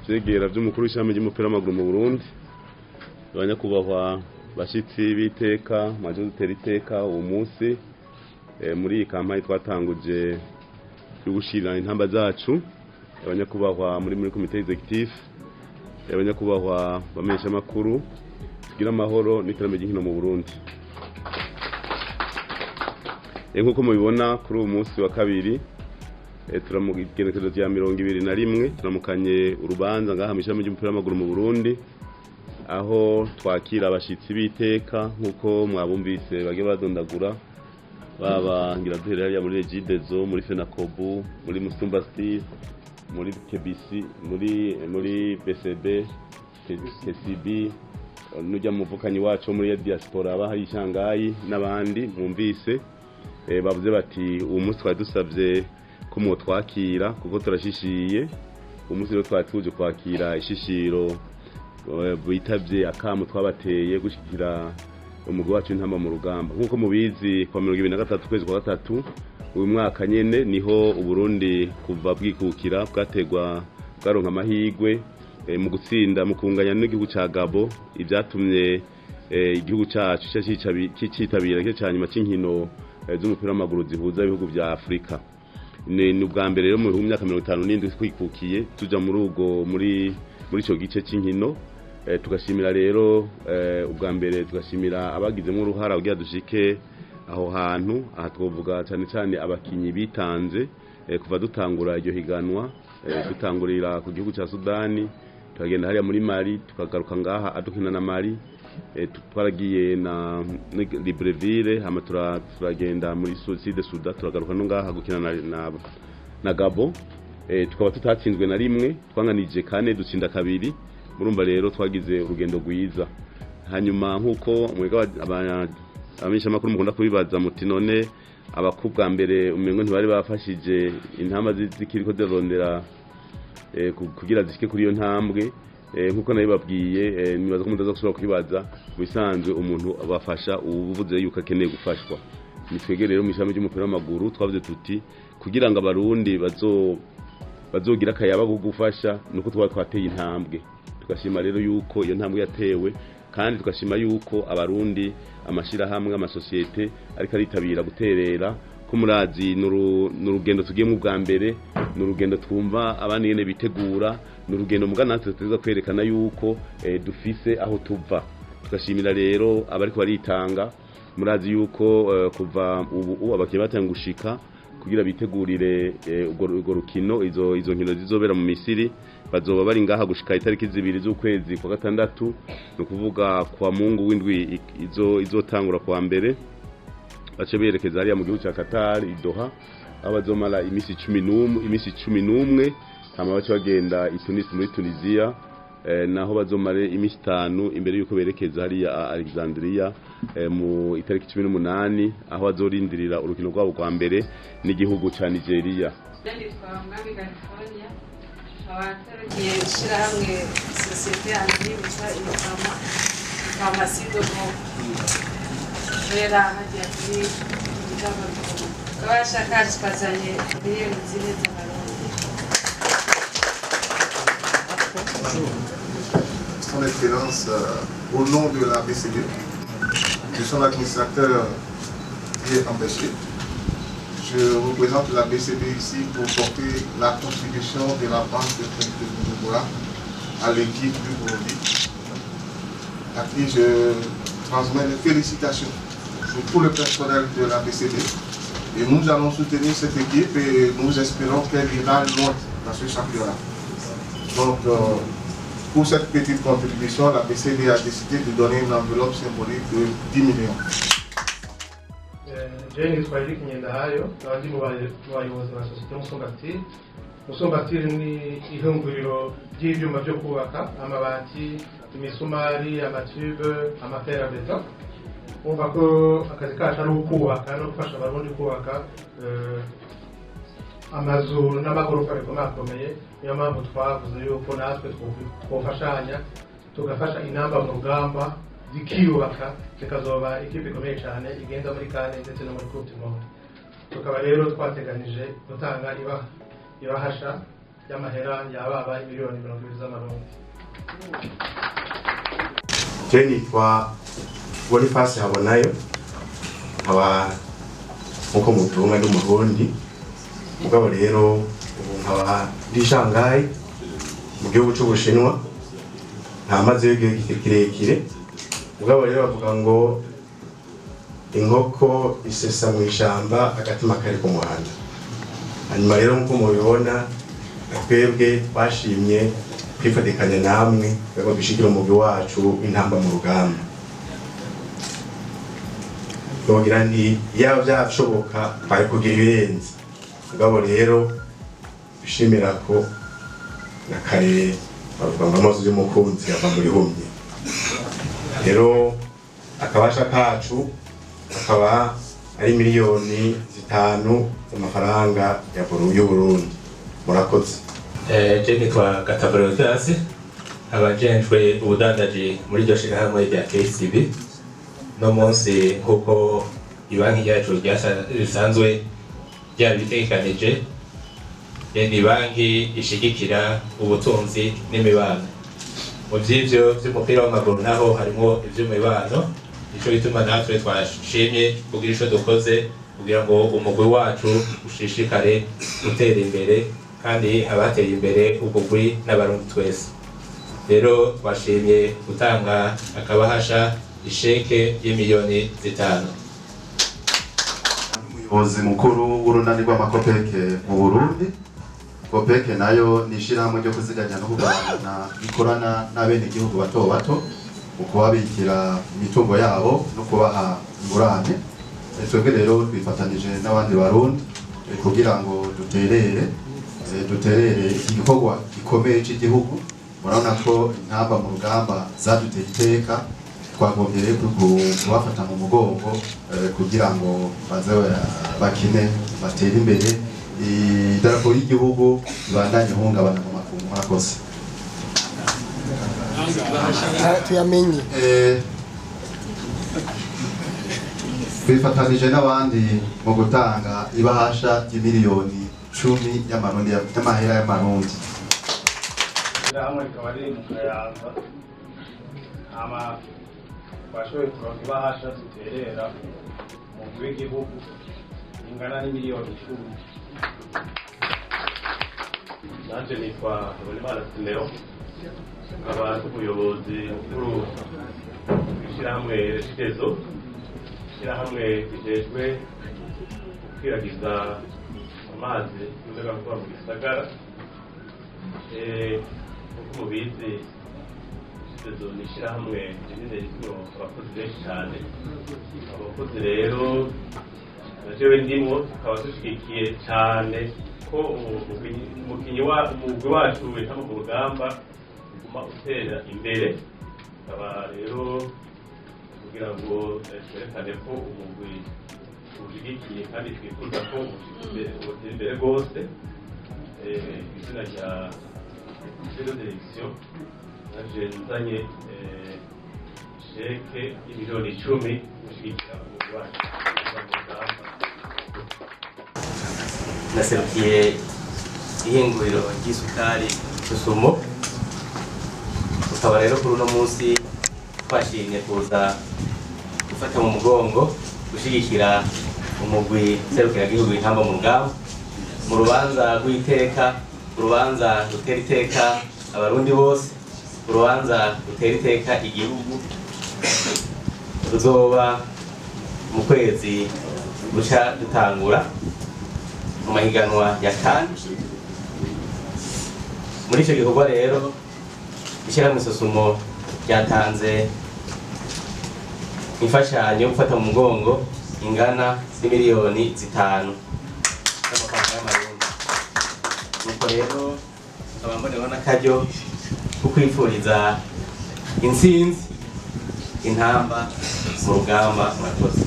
vyegera vy'umukuru w'ishami ry'umupira w'amaguru mu Burundi, abanyakubahwa bashitsi biteka maje dutera iteka uwo munsi muri iyi kampani twatanguje yo gushira intamba zacu, abanyakubahwa muri komite executive, abanyakubahwa bamenyesha makuru, tugira amahoro n'iterambere ry'inkino mu Burundi. Nkuko mubibona kuri uwo munsi wa kabiri turamugenekerezo rya 21 turamukanye urubanza ngaha mu ishami ry'umupira w'amaguru mu Burundi, aho twakira abashitsi biteka nkuko mwabumvise bagiye badondagura, baba ngira duhere hariya muri Regidezo, muri Fenakobu, muri Musumba Steel, muri KBC, muri BCB, KCB, n'ujya muvukanyi wacu muri diaspora abaha y'Ishangayi n'abandi mwumvise bavuze bati uwo munsi twadusavye ko mu twakira kuko turashishiye. Umunsi rero twatuje kwakira ishishiro bitavye akamu twabateye gushikira umugwi wacu intamba mu rugamba. Nkuko mubizi kwa 2023 kwezi kwa gatatu uyu mwaka nyene niho Uburundi kuva bwikukira bwategwa bwaronka amahigwe mu gutsinda mu kunganya n'igihugu ca Gabo, ivyatumye igihugu cacu cicitabira cyo cyanyuma c'inkino z'umupira w'amaguru zihuza ibihugu vya Afrika. Ni ubwa mbere rero mu myaka 57 twikukiye tuja muri ico gice c'inkino. Tugashimira rero ubwa mbere tugashimira abagizemo uruhara kugira dushike aho hantu. Aha twovuga cyane abakinyi bitanze kuva dutangura iryo higanwa, dutangurira ku gihugu ca Sudani, tukagenda hariya muri Mali, tukagaruka ngaha adukina na Mali, twaragiye na Libreville, hama turagenda muri Sud Sudan, turagaruka no ngaha gukina na Gabo. Tukaba tutatsinzwe na rimwe, twanganije kane dutsinda kabiri. Murumva rero twagize urugendo rwiza. Hanyuma nkuko mwega abamisha makuru mukunda kubibaza muti none abakubwa mbere umengo ntibari bafashije intamba zikiriko zirondera kugira zishike kuri iyo ntambwe. Nkuko nabibabwiye nibaza ko mudaza gusubira kubibaza, bisanzwe umuntu abafasha ubuvuze yuko akeneye gufashwa. Nitwege rero mu ishami ry'umupira w'amaguru twavuze tuti kugira ngo abarundi bazogira akayaba gufasha nuko twateye intambwe. Tugashima rero yuko iyo ntambwe yatewe, kandi tugashima yuko abarundi amashirahamwe amasosiyete ariko aritabira guterera ko murazi n'urugendo tugiye mu bwa mbere, n'urugendo twumva abandi nyene bitegura, n'urugendo muganatse tuteza kwerekana yuko dufise aho tuva. Tugashimira rero abariko baritanga, murazi yuko kuva ubu abakiye batanga gushika kugira bitegurire urwo rukino, izo nkino zizobera mu Misiri, bazoba bari ngaha gushika itariki 2 z'ukwezi kwa gatandatu, no kuvuga kwa Mungu w'indwi izotangura kwa mbere, bace berekeza hariya mu gihugu ca Qatar i Doha, aho bazomara imisi 11, hama bace bagenda i Tunis muri Tunisia, naho bazomare imisi 5 imbere yuko berekeza hariya Alexandria mu itariki 18, aho bazorindirira urukino rwabo rwa mbere n'igihugu ca Nigeria. Abaterugiye ishirahamwe sosiyete yanjye yitwa Inama Famasido mo rera hagiye kuri igitabo kabashakaje twazanye miliyoni zine z'amarundi. Son Excellence, au nom de la BCD, de son administrateur qui est empêché, je représente la BCD ici pour porter la contribution de la banque de crédit de Bujumbura à l'équipe du Burundi, à qui je transmets les félicitations pour tout le personnel de la BCD. Et nous allons soutenir cette équipe et nous espérons qu'elle ira loin dans ce championnat. Donc, pour cette petite contribution, la BCD a décidé de donner une enveloppe symbolique de 10 millions. Jane Swahili Kinyendahayo, abandi mu bayobozi ba sosiyete Musumba Steel. Musumba Steel ni ihunguriro ry'ibyuma byo kubaka, amabati, imisumari, amatube, amaferabeto. Umva ko akazi kacu ari ukubaka no gufasha abarundi kubaka amazu n'amagorofa bikomakomeye. Niyo mpamvu twavuze yuko natwe twofashanya tugafasha intamba mu rugamba zikiyubaka zikazoba ikipe ikomeye cyane igenda muri kane ndetse no muri Coupe du Monde. Tukaba rero twateganije gutanga ibahasha y'amahera yababa miliyoni 20 z'amarundi. Je nitwa Boniface Habonayo, nkaba nkuko mutumwa n'umurundi, mugabo rero ubu nkaba ndi Shanghai mu gihugu cy'Ubushinwa, ntamaze igihe kirekire. Mugabo rero bavuga ngo inkoko isesa mu ishamba agatima kari ku muhanda. Hanyuma rero nkuko mubibona, twebwe twashimye kwifatikanya namwe ngo dushigire umugwi wacu intamba mu rugamba. Yogira nti yaba byashoboka bari kugira ibirenze. Mugabo rero bishimira ko nakare bavuga ngo amazi y'umukunzi ava muri humye. Rero akabasha kacu akaba ari miliyoni 5 z'amafaranga y'Uburundi. Murakoze. Je nitwa Gatavaro Tasi, abajenjwe ubudandaji muri iryo shirahamwe rya KCB. No munsi nkuko ibanki yacu risanzwe ryabitekanije, ni banki ishigikira ubutunzi n'imibano. Mu vy'ivyo vy'umupira w'amaguru naho harimo ivy'imibano, nico gituma natwe twashimye kugira ico dukoze kugira ngo umugwi wacu ushishikare gutera imbere kandi abateye imbere ubugwi n'abarundi twese. Rero twashimye gutanga akabahasha isheke y'imiliyoni 5. Umuyobozi mukuru w'urunani rw'amakopeke mu Burundi. Kopeke nayo ni ishirahamwe ryo kuziganya no kuganana ikorana n'abenegihugu bato bato mu kubabikira imitungo yabo no kubaha ingurane. Twebwe rero twifatanije n'abandi barundi kugira ngo duterere igikorwa gikomeye cy'igihugu. Murabona ko intamba mu rugamba zaduteye iteka, twagombye rero kubafata mu mugongo kugira ngo baze bakine batere imbere, idarapo y'igihugu ibandanye ihungabana mu makungu. Murakoze. Tuyamenye twifatanije n'abandi mu gutanga ibahasha y'imiliyoni 10 y'amarundi y'amahera y'amarundi. Hamwe rikaba riri mu Kayanza, ama bashoboye kuronka ibahasha ziterera mu w'igihugu ingana n'imiliyoni 10. Nanje nitwa Habonimana Simeon, nkaba umuyobozi mukuru w'ishirahamwe Regideso, ishirahamwe rijejwe gukwiragiza amazi y'umuyagankuba mu gisagara. Uko mubizi, Regideso ni ishirahamwe rinini ririmo abakozi benshi cyane. Abakozi rero najewe ndimo tukaba dushigikiye cyane ko umugwi wacu witama mu rugamba uguma utera imbere. Tukaba rero kugira ngo twerekane ko umugwi ushigikiye kandi twifuza ko utera imbere rwose, izina rya zero direction naje nzanye sheke y'imiliyoni 10 gushigikira umugwi wacu mu rugamba. Naserukiye ihinguriro ry'isukari Susumo. Tukaba rero kuri uno munsi twashimye kuza gufata mu mugongo gushigikira umugwi serukiragihugu intamba mu rugamba mu rubanza rw'iteka, urubanza rutera iteka abarundi bose, urubanza rutera iteka igihugu, ruzoba mu kwezi guca dutangura mu mahiganwa ya CAN. Muri icyo gikorwa rero ishyirahamwe Susumo ryatanze imfashanyo yo gufata mu mugongo ingana n'imiliyoni 5 z'amafaranga y'amarundi. Nuko rero abamboneho n'akaryo ko kwifuriza intsinzi intamba mu rugamba. Murakoze.